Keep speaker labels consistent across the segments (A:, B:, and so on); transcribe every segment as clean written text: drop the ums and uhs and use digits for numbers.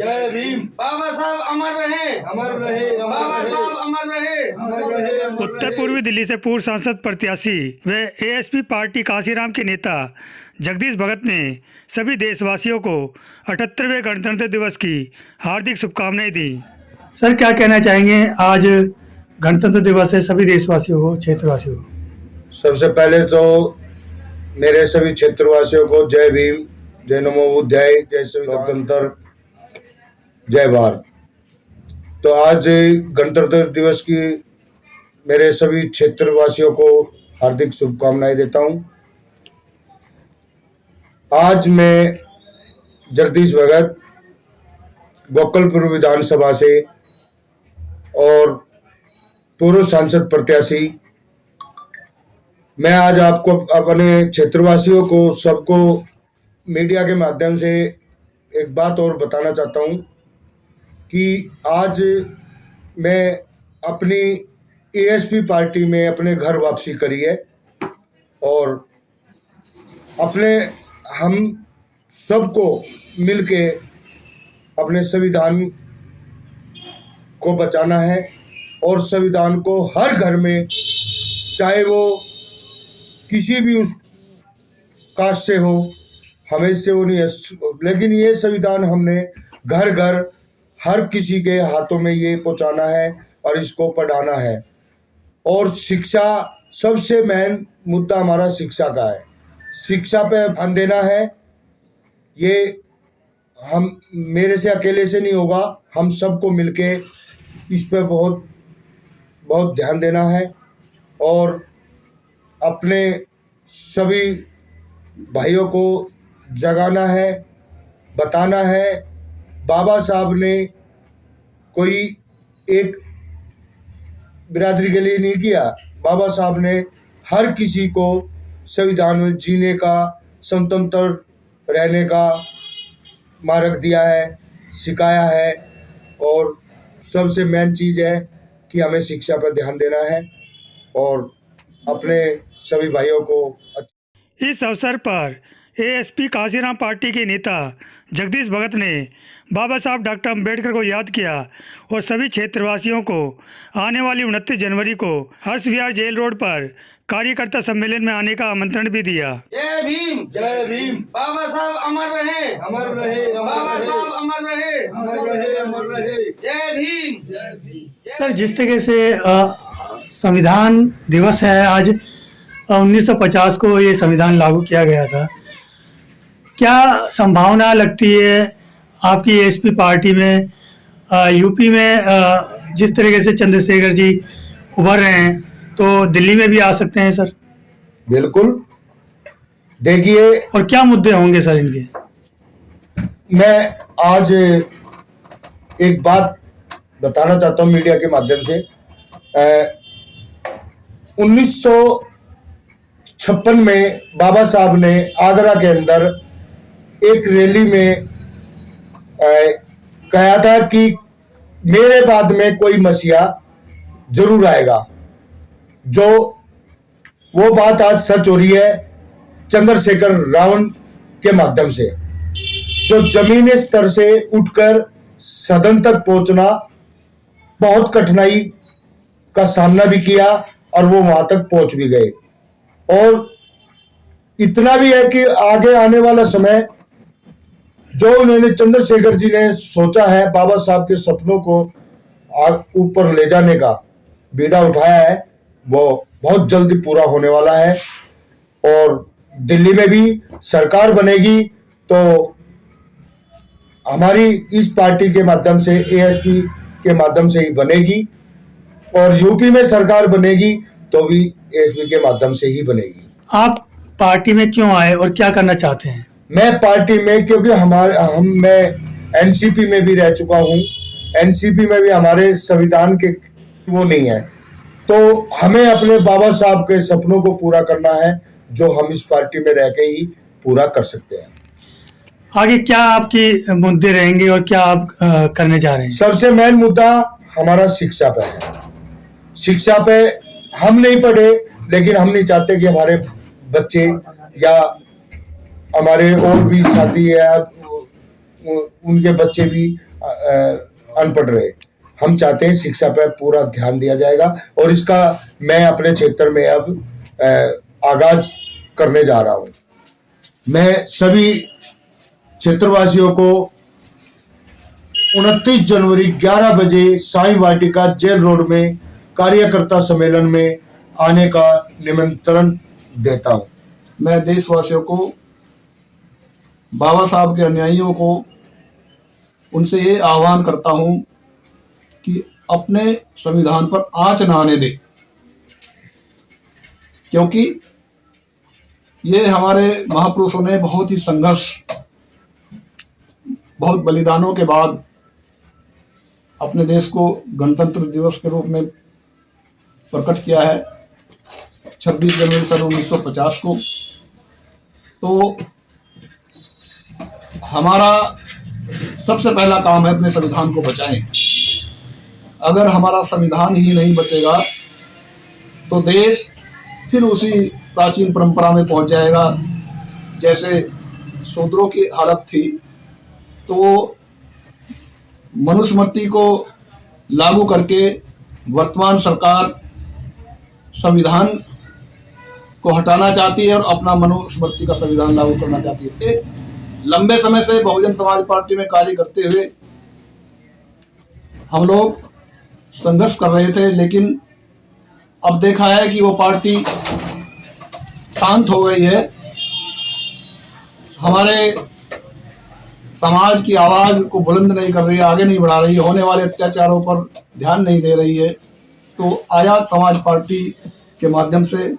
A: जय भीम।
B: बाबा साहब अमर रहे,
A: अमर रहे,
B: बाबा साहब अमर रहे,
A: अमर रहे।
C: उत्तर पूर्वी दिल्ली से पूर्व सांसद प्रत्याशी व एएसपी पार्टी कांसीराम के नेता जगदीश भगत ने सभी देशवासियों को 78वें गणतंत्र दिवस की हार्दिक शुभकामनाएं दी। सर, क्या कहना चाहेंगे? आज गणतंत्र दिवस है, सभी देशवासियों को, क्षेत्रवासियों को।
A: सबसे पहले तो मेरे सभी क्षेत्रवासियों को जय भीम, जय नमो बुद्धाय, जय श्री लोकतंत्र, जय भारत। तो आज गणतंत्र दिवस की मेरे सभी क्षेत्रवासियों को हार्दिक शुभकामनाएं देता हूं। आज मैं जगदीश भगत गोकलपुर विधानसभा से और पूर्व सांसद प्रत्याशी, मैं आज आपको अपने क्षेत्रवासियों को सबको मीडिया के माध्यम से एक बात और बताना चाहता हूं कि आज मैं अपनी एएसपी पार्टी में अपने घर वापसी करी है और अपने हम सबको मिलके अपने संविधान को बचाना है और संविधान को हर घर में, चाहे वो किसी भी उस कास्ट से हो, हमें से वो नहीं है, लेकिन ये संविधान हमने घर घर हर किसी के हाथों में ये पहुंचाना है और इसको पढ़ाना है। और शिक्षा, सबसे मेन मुद्दा हमारा शिक्षा का है। शिक्षा पे ध्यान देना है। ये हम मेरे से अकेले से नहीं होगा, हम सबको मिलके इस पे बहुत बहुत ध्यान देना है और अपने सभी भाइयों को जगाना है, बताना है। बाबा साहब ने कोई एक बिरादरी के लिए नहीं किया, बाबा साहब ने हर किसी को संविधान में जीने का, स्वतंत्र रहने का मार्ग दिया है, सिखाया है। और सबसे मेन चीज़ है कि हमें शिक्षा पर ध्यान देना है और अपने सभी भाइयों को।
C: इस अवसर पर एएसपी कांसीराम पार्टी के नेता जगदीश भगत ने बाबा साहब डॉक्टर अम्बेडकर को याद किया और सभी क्षेत्रवासियों को आने वाली 29 जनवरी को हर्ष विहार जेल रोड पर कार्यकर्ता सम्मेलन में आने का आमंत्रण भी दिया।
B: जय भीम,
A: जय भीम।
B: बाबा साहब अमर रहे,
A: अमर रहे,
B: बाबा साहब अमर रहे,
A: अमर रहे, अमर रहे।
B: जय भीम,
A: जय भीम।
C: सर, जिस तरीके से संविधान दिवस है आज, 1950 को ये संविधान लागू किया गया था, क्या संभावना लगती है आपकी एएसपी पार्टी में, यूपी में जिस तरीके से चंद्रशेखर जी उभर रहे हैं, तो दिल्ली में भी आ सकते हैं सर?
A: बिल्कुल। देखिए,
C: और क्या मुद्दे होंगे सर इनके?
A: मैं आज एक बात बताना चाहता हूँ मीडिया के माध्यम से। 1956 में बाबा साहब ने आगरा के अंदर एक रैली में कहा था कि मेरे बाद में कोई मसीहा जरूर आएगा। जो वो बात आज सच हो रही है चंद्रशेखर रावण के माध्यम से, जो जमीनी स्तर से उठकर सदन तक पहुंचना, बहुत कठिनाई का सामना भी किया और वो वहां तक पहुंच भी गए। और इतना भी है कि आगे आने वाला समय जो उन्होंने चंद्रशेखर जी ने सोचा है, बाबा साहब के सपनों को ऊपर ले जाने का बीड़ा उठाया है, वो बहुत जल्दी पूरा होने वाला है। और दिल्ली में भी सरकार बनेगी तो हमारी इस पार्टी के माध्यम से, एएसपी के माध्यम से ही बनेगी, और यूपी में सरकार बनेगी तो भी एएसपी के माध्यम से ही बनेगी।
C: आप पार्टी में क्यों आए और क्या करना चाहते हैं?
A: मैं पार्टी में, क्योंकि मैं एनसीपी में भी रह चुका हूं, एनसीपी में भी हमारे संविधान के वो नहीं है, तो हमें अपने बाबा साहब के सपनों को पूरा करना है, जो हम इस पार्टी में रह के ही पूरा कर सकते हैं।
C: आगे क्या आपकी मुद्दे रहेंगे और क्या आप करने जा रहे हैं?
A: सबसे मेन मुद्दा हमारा शिक्षा पे है। शिक्षा पे हम नहीं पढ़े, लेकिन हम नहीं चाहते कि हमारे बच्चे या हमारे और भी साथी है उनके बच्चे भी अनपढ़ रहे। हम चाहते हैं शिक्षा पर पूरा ध्यान दिया जाएगा और इसका मैं अपने क्षेत्र में अब आगाज करने जा रहा हूं। मैं सभी क्षेत्रवासियों को 29 जनवरी 11 बजे साई वाटिका जेल रोड में कार्यकर्ता सम्मेलन में आने का निमंत्रण देता हूं।
D: मैं देशवासियों को, बाबा साहब के अनुयायियों को, उनसे ये आह्वान करता हूं कि अपने संविधान पर आंच न आने दे, क्योंकि ये हमारे महापुरुषों ने बहुत ही संघर्ष, बहुत बलिदानों के बाद अपने देश को गणतंत्र दिवस के रूप में प्रकट किया है 26 जनवरी सन 1950 को। तो हमारा सबसे पहला काम है अपने संविधान को बचाएं। अगर हमारा संविधान ही नहीं बचेगा तो देश फिर उसी प्राचीन परंपरा में पहुंच जाएगा। जैसे शूद्रों की हालत थी, तो मनुस्मृति को लागू करके वर्तमान सरकार संविधान को हटाना चाहती है और अपना मनुस्मृति का संविधान लागू करना चाहती है। लंबे समय से बहुजन समाज पार्टी में कार्य करते हुए हम लोग संघर्ष कर रहे थे, लेकिन अब देखा है कि वो पार्टी शांत हो गई है। हमारे समाज की आवाज को बुलंद नहीं कर रही है, आगे नहीं बढ़ा रही है, होने वाले अत्याचारों पर ध्यान नहीं दे रही है। तो आजाद समाज पार्टी के माध्यम से,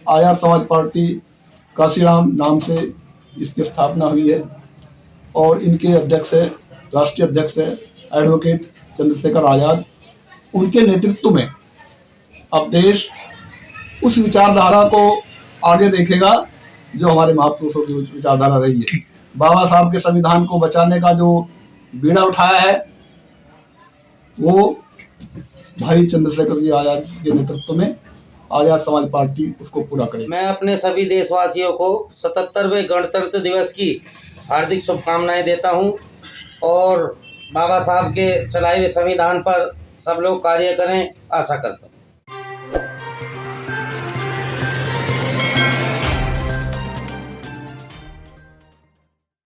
D: आजाद समाज पार्टी काशीराम नाम से इसकी स्थापना हुई है और इनके अध्यक्ष है, राष्ट्रीय अध्यक्ष है एडवोकेट चंद्रशेखर आजाद। उनके नेतृत्व में अब देश उस विचारधारा को आगे देखेगा जो हमारे महापुरुषों की विचारधारा रही है। बाबा साहब के संविधान को बचाने का जो बीड़ा उठाया है वो भाई चंद्रशेखर जी आजाद के नेतृत्व में आजाद समाज पार्टी उसको पूरा करेगी।
E: मैं अपने सभी देशवासियों को 77वें गणतंत्र दिवस की हार्दिक शुभकामनाएं देता हूं और बाबा साहब के चलाए हुए संविधान पर सब लोग कार्य करें, आशा करता हूं।